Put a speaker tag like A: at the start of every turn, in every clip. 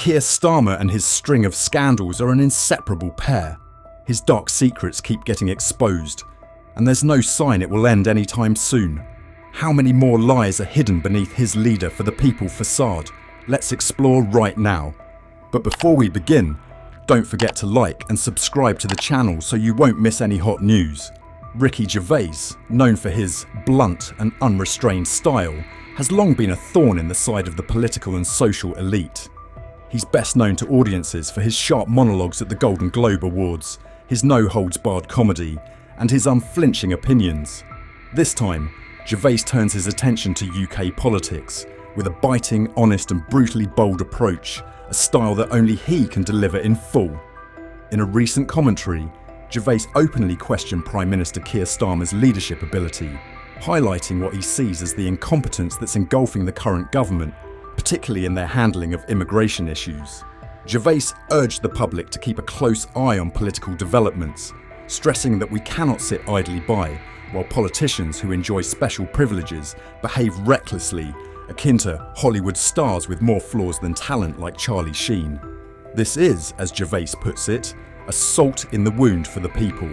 A: Keir Starmer and his string of scandals are an inseparable pair. His dark secrets keep getting exposed, and there's no sign it will end anytime soon. How many more lies are hidden beneath his leader for the people facade? Let's explore right now. But before we begin, don't forget to like and subscribe to the channel so you won't miss any hot news. Ricky Gervais, known for his blunt and unrestrained style, has long been a thorn in the side of the political and social elite. He's best known to audiences for his sharp monologues at the Golden Globe Awards, his no-holds-barred comedy, and his unflinching opinions. This time, Gervais turns his attention to UK politics, with a biting, honest and brutally bold approach, a style that only he can deliver in full. In a recent commentary, Gervais openly questioned Prime Minister Keir Starmer's leadership ability, highlighting what he sees as the incompetence that's engulfing the current government, particularly in their handling of immigration issues. Gervais urged the public to keep a close eye on political developments, stressing that we cannot sit idly by while politicians who enjoy special privileges behave recklessly, akin to Hollywood stars with more flaws than talent like Charlie Sheen. This is, as Gervais puts it, a salt in the wound for the people.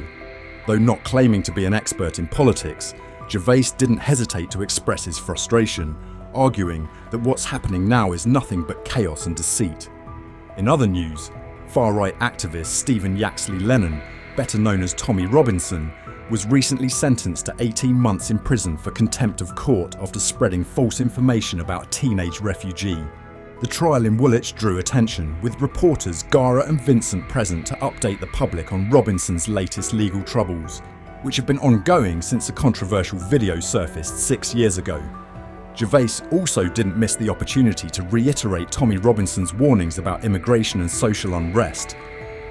A: Though not claiming to be an expert in politics, Gervais didn't hesitate to express his frustration, arguing that what's happening now is nothing but chaos and deceit. In other news, far-right activist Stephen Yaxley Lennon, better known as Tommy Robinson, was recently sentenced to 18 months in prison for contempt of court after spreading false information about a teenage refugee. The trial in Woolwich drew attention, with reporters Gara and Vincent present to update the public on Robinson's latest legal troubles, which have been ongoing since a controversial video surfaced 6 years ago. Gervais also didn't miss the opportunity to reiterate Tommy Robinson's warnings about immigration and social unrest,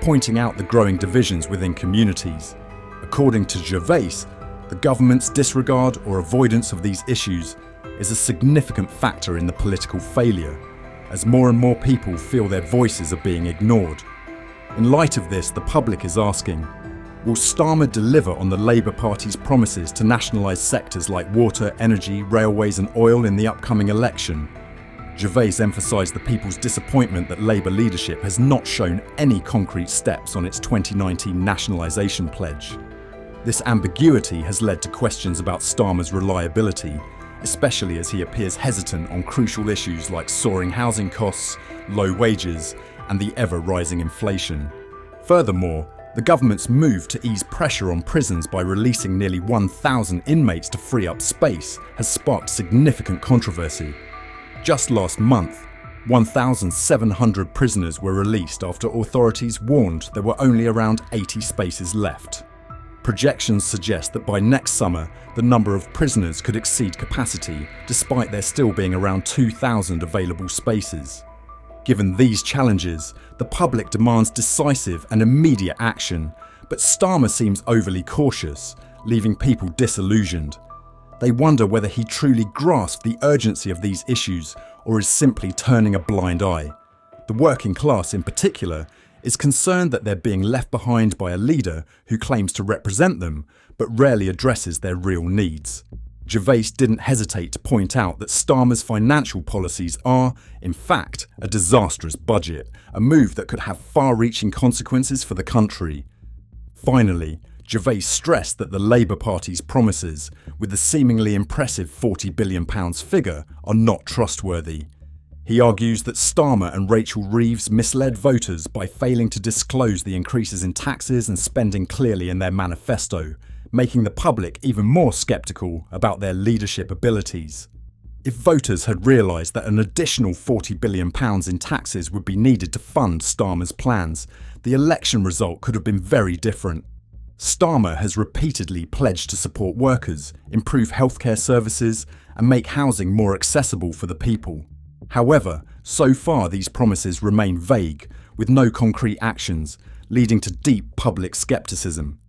A: pointing out the growing divisions within communities. According to Gervais, the government's disregard or avoidance of these issues is a significant factor in the political failure, as more and more people feel their voices are being ignored. In light of this, the public is asking, will Starmer deliver on the Labour Party's promises to nationalise sectors like water, energy, railways and oil in the upcoming election? Gervais emphasised the people's disappointment that Labour leadership has not shown any concrete steps on its 2019 nationalisation pledge. This ambiguity has led to questions about Starmer's reliability, especially as he appears hesitant on crucial issues like soaring housing costs, low wages, and the ever-rising inflation. Furthermore, the government's move to ease pressure on prisons by releasing nearly 1,000 inmates to free up space has sparked significant controversy. Just last month, 1,700 prisoners were released after authorities warned there were only around 80 spaces left. Projections suggest that by next summer, the number of prisoners could exceed capacity, despite there still being around 2,000 available spaces. Given these challenges, the public demands decisive and immediate action, but Starmer seems overly cautious, leaving people disillusioned. They wonder whether he truly grasped the urgency of these issues or is simply turning a blind eye. The working class in particular is concerned that they're being left behind by a leader who claims to represent them, but rarely addresses their real needs. Gervais didn't hesitate to point out that Starmer's financial policies are, in fact, a disastrous budget, a move that could have far-reaching consequences for the country. Finally, Gervais stressed that the Labour Party's promises, with the seemingly impressive £40 billion figure, are not trustworthy. He argues that Starmer and Rachel Reeves misled voters by failing to disclose the increases in taxes and spending clearly in their manifesto, making the public even more sceptical about their leadership abilities. If voters had realised that an additional £40 billion in taxes would be needed to fund Starmer's plans, the election result could have been very different. Starmer has repeatedly pledged to support workers, improve healthcare services, and make housing more accessible for the people. However, so far these promises remain vague, with no concrete actions, leading to deep public scepticism.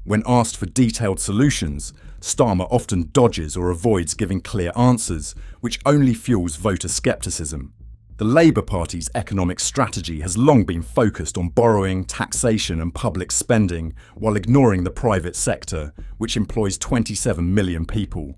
A: When asked for detailed solutions, Starmer often dodges or avoids giving clear answers, which only fuels voter scepticism. The Labour Party's economic strategy has long been focused on borrowing, taxation and public spending, while ignoring the private sector, which employs 27 million people.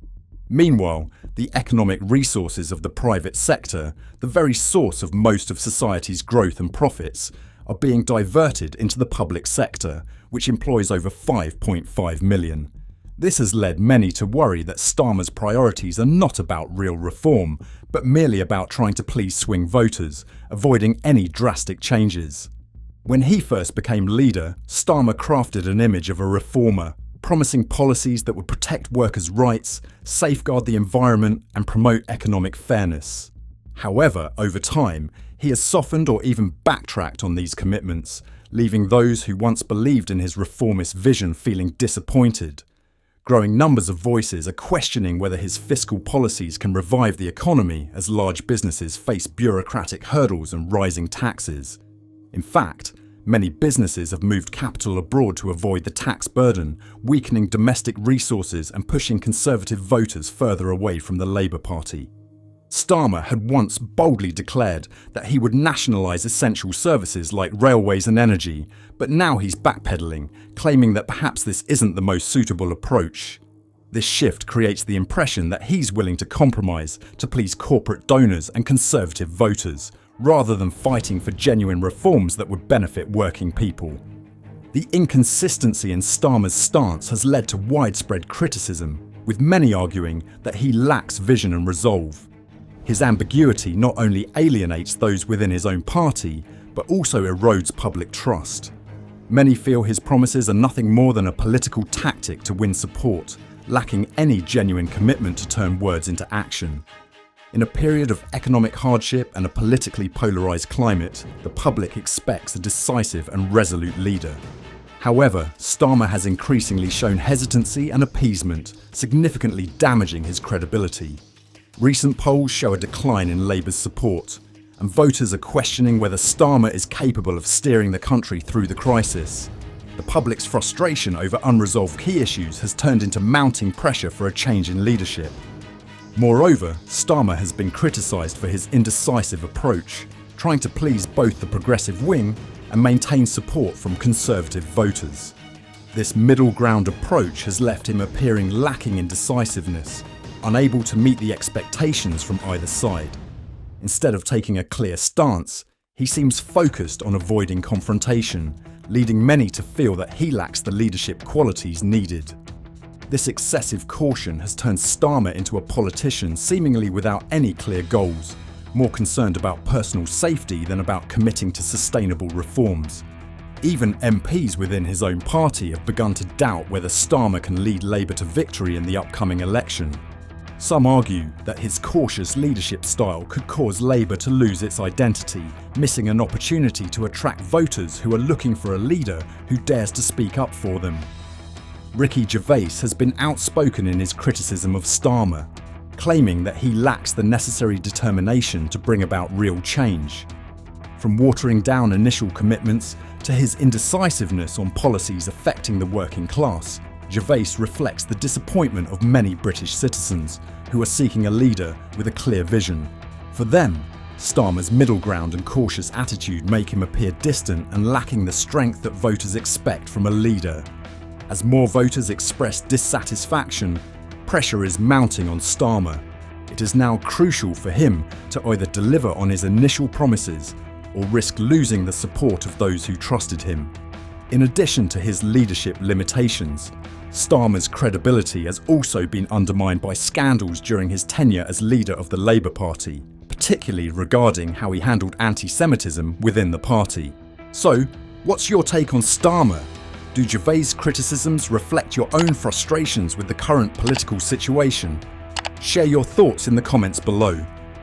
A: Meanwhile, the economic resources of the private sector, the very source of most of society's growth and profits, are being diverted into the public sector, which employs over 5.5 million. This has led many to worry that Starmer's priorities are not about real reform, but merely about trying to please swing voters, avoiding any drastic changes. When he first became leader, Starmer crafted an image of a reformer, promising policies that would protect workers' rights, safeguard the environment, and promote economic fairness. However, over time, he has softened or even backtracked on these commitments, leaving those who once believed in his reformist vision feeling disappointed. Growing numbers of voices are questioning whether his fiscal policies can revive the economy as large businesses face bureaucratic hurdles and rising taxes. In fact, many businesses have moved capital abroad to avoid the tax burden, weakening domestic resources and pushing Conservative voters further away from the Labour Party. Starmer had once boldly declared that he would nationalise essential services like railways and energy, but now he's backpedalling, claiming that perhaps this isn't the most suitable approach. This shift creates the impression that he's willing to compromise to please corporate donors and Conservative voters, rather than fighting for genuine reforms that would benefit working people. The inconsistency in Starmer's stance has led to widespread criticism, with many arguing that he lacks vision and resolve. His ambiguity not only alienates those within his own party, but also erodes public trust. Many feel his promises are nothing more than a political tactic to win support, lacking any genuine commitment to turn words into action. In a period of economic hardship and a politically polarised climate, the public expects a decisive and resolute leader. However, Starmer has increasingly shown hesitancy and appeasement, significantly damaging his credibility. Recent polls show a decline in Labour's support, and voters are questioning whether Starmer is capable of steering the country through the crisis. The public's frustration over unresolved key issues has turned into mounting pressure for a change in leadership. Moreover, Starmer has been criticised for his indecisive approach, trying to please both the progressive wing and maintain support from Conservative voters. This middle ground approach has left him appearing lacking in decisiveness, unable to meet the expectations from either side. Instead of taking a clear stance, he seems focused on avoiding confrontation, leading many to feel that he lacks the leadership qualities needed. This excessive caution has turned Starmer into a politician seemingly without any clear goals, more concerned about personal safety than about committing to sustainable reforms. Even MPs within his own party have begun to doubt whether Starmer can lead Labour to victory in the upcoming election. Some argue that his cautious leadership style could cause Labour to lose its identity, missing an opportunity to attract voters who are looking for a leader who dares to speak up for them. Gervais has been outspoken in his criticism of Starmer, claiming that he lacks the necessary determination to bring about real change. From watering down initial commitments to his indecisiveness on policies affecting the working class, Gervais reflects the disappointment of many British citizens who are seeking a leader with a clear vision. For them, Starmer's middle ground and cautious attitude make him appear distant and lacking the strength that voters expect from a leader. As more voters express dissatisfaction, pressure is mounting on Starmer. It is now crucial for him to either deliver on his initial promises or risk losing the support of those who trusted him. In addition to his leadership limitations, Starmer's credibility has also been undermined by scandals during his tenure as leader of the Labour Party, particularly regarding how he handled anti-Semitism within the party. So, what's your take on Starmer? Do Gervais' criticisms reflect your own frustrations with the current political situation? Share your thoughts in the comments below.